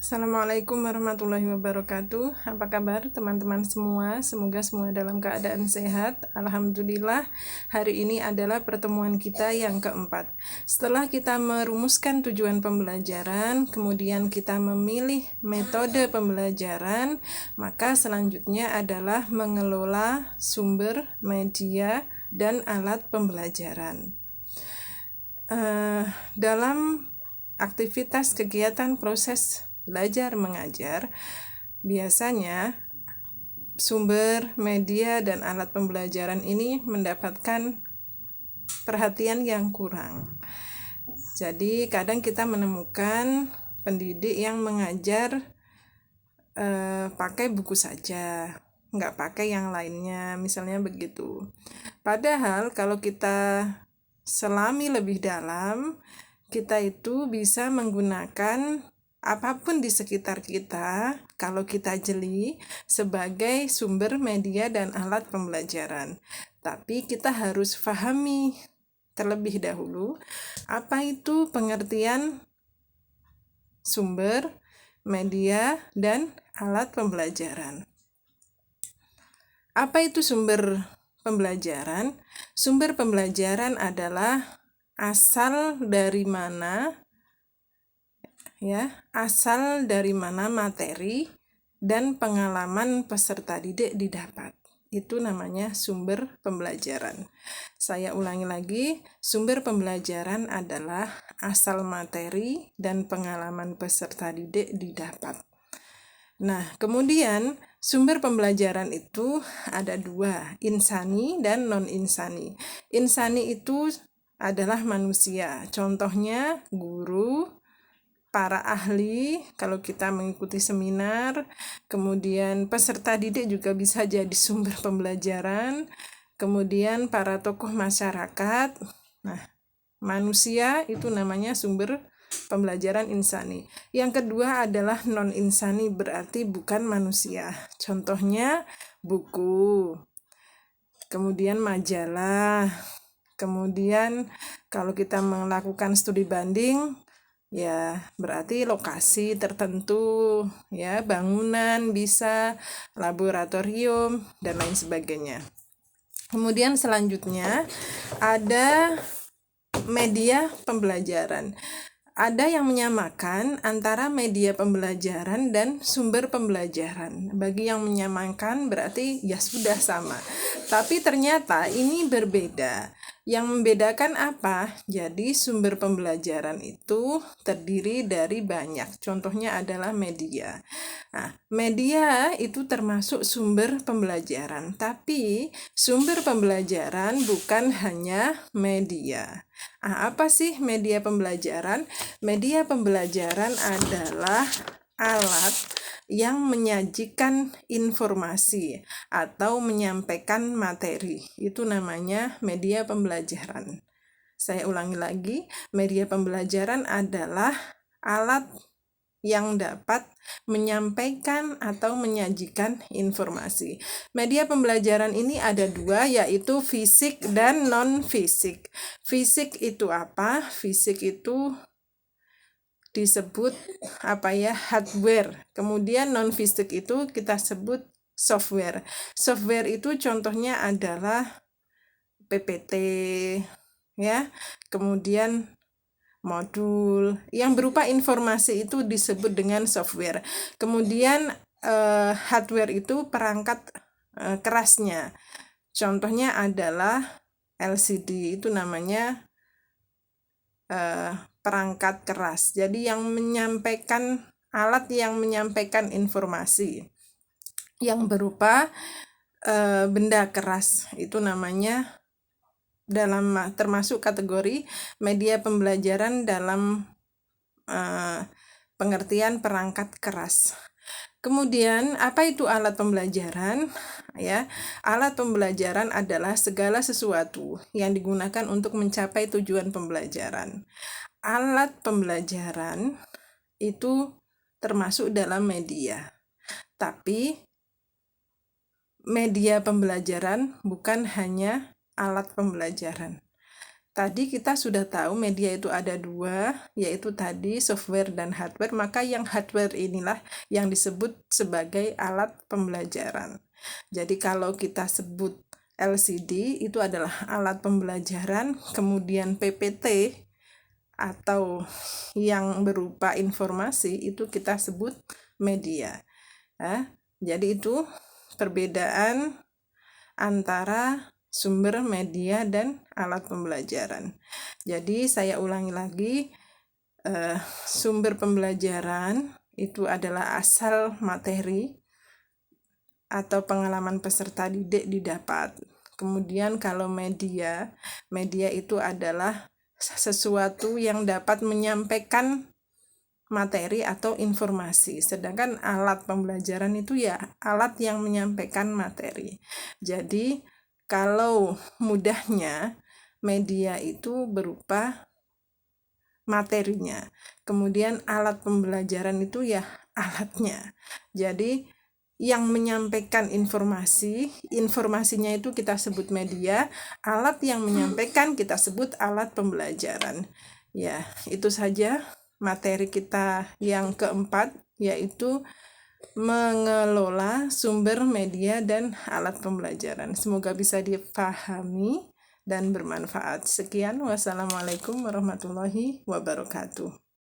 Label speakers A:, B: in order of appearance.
A: Assalamualaikum warahmatullahi wabarakatuh. Apa kabar teman-teman semua? Semoga semua dalam keadaan sehat. Alhamdulillah, hari ini adalah pertemuan kita yang keempat. Setelah kita merumuskan tujuan pembelajaran, kemudian kita memilih metode pembelajaran, maka selanjutnya adalah mengelola sumber, media, dan alat pembelajaran. Dalam aktivitas kegiatan proses belajar mengajar, biasanya sumber, media, dan alat pembelajaran ini mendapatkan perhatian yang kurang. Jadi kadang kita menemukan pendidik yang mengajar pakai buku saja, nggak pakai yang lainnya, misalnya begitu. Padahal kalau kita selami lebih dalam, kita itu bisa menggunakan apapun di sekitar kita, kalau kita jeli, sebagai sumber media dan alat pembelajaran. Tapi kita harus pahami terlebih dahulu apa itu pengertian sumber, media, dan alat pembelajaran. Apa itu sumber pembelajaran? Sumber pembelajaran adalah asal dari mana materi dan pengalaman peserta didik didapat. Itu namanya sumber pembelajaran. Saya ulangi lagi, sumber pembelajaran adalah asal materi dan pengalaman peserta didik didapat. Nah, kemudian sumber pembelajaran itu ada dua, insani dan non-insani. Insani itu adalah manusia, contohnya guru, para ahli, kalau kita mengikuti seminar, kemudian peserta didik juga bisa jadi sumber pembelajaran, kemudian para tokoh masyarakat. Nah, manusia itu namanya sumber pembelajaran insani. Yang kedua adalah non-insani, berarti bukan manusia. Contohnya buku, kemudian majalah, kemudian kalau kita melakukan studi banding, ya berarti lokasi tertentu, ya bangunan bisa, laboratorium, dan lain sebagainya. Kemudian selanjutnya ada media pembelajaran. Ada yang menyamakan antara media pembelajaran dan sumber pembelajaran. Bagi yang menyamakan berarti ya sudah sama. Tapi ternyata ini berbeda. Yang membedakan apa? Jadi sumber pembelajaran itu terdiri dari banyak. Contohnya adalah media. Nah, media itu termasuk sumber pembelajaran. Tapi sumber pembelajaran bukan hanya media. Apa sih media pembelajaran? Media pembelajaran adalah alat yang menyajikan informasi atau menyampaikan materi. Itu namanya media pembelajaran. Saya ulangi lagi, media pembelajaran adalah alat yang dapat menyampaikan atau menyajikan informasi. Media pembelajaran ini ada dua, yaitu fisik dan non-fisik. Fisik itu apa? Fisik itu disebut hardware. Kemudian non-fisik itu kita sebut software. Software itu contohnya adalah PPT, ya. Kemudian modul yang berupa informasi itu disebut dengan software. Kemudian hardware itu perangkat kerasnya. Contohnya adalah LCD, itu namanya perangkat keras. Jadi yang menyampaikan, alat yang menyampaikan informasi yang berupa benda keras, itu namanya termasuk kategori media pembelajaran dalam pengertian perangkat keras. Kemudian, apa itu alat pembelajaran? Ya, alat pembelajaran adalah segala sesuatu yang digunakan untuk mencapai tujuan pembelajaran. Alat pembelajaran itu termasuk dalam media. Tapi media pembelajaran bukan hanya alat pembelajaran, tadi kita sudah tahu media itu ada dua, yaitu tadi software dan hardware, maka yang hardware inilah yang disebut sebagai alat pembelajaran. Jadi kalau kita sebut LCD itu adalah alat pembelajaran, kemudian PPT atau yang berupa informasi itu kita sebut media. Jadi itu perbedaan antara sumber media dan alat pembelajaran. Jadi saya ulangi lagi, sumber pembelajaran itu adalah asal materi atau pengalaman peserta didik didapat. Kemudian kalau media itu adalah sesuatu yang dapat menyampaikan materi atau informasi. Sedangkan alat pembelajaran itu ya alat yang menyampaikan materi. Jadi kalau mudahnya media itu berupa materinya. Kemudian alat pembelajaran itu ya alatnya. Jadi yang menyampaikan informasinya itu kita sebut media, alat yang menyampaikan kita sebut alat pembelajaran. Ya, itu saja materi kita yang keempat, yaitu mengelola sumber media dan alat pembelajaran. Semoga bisa dipahami dan bermanfaat. Sekian, wassalamualaikum warahmatullahi wabarakatuh.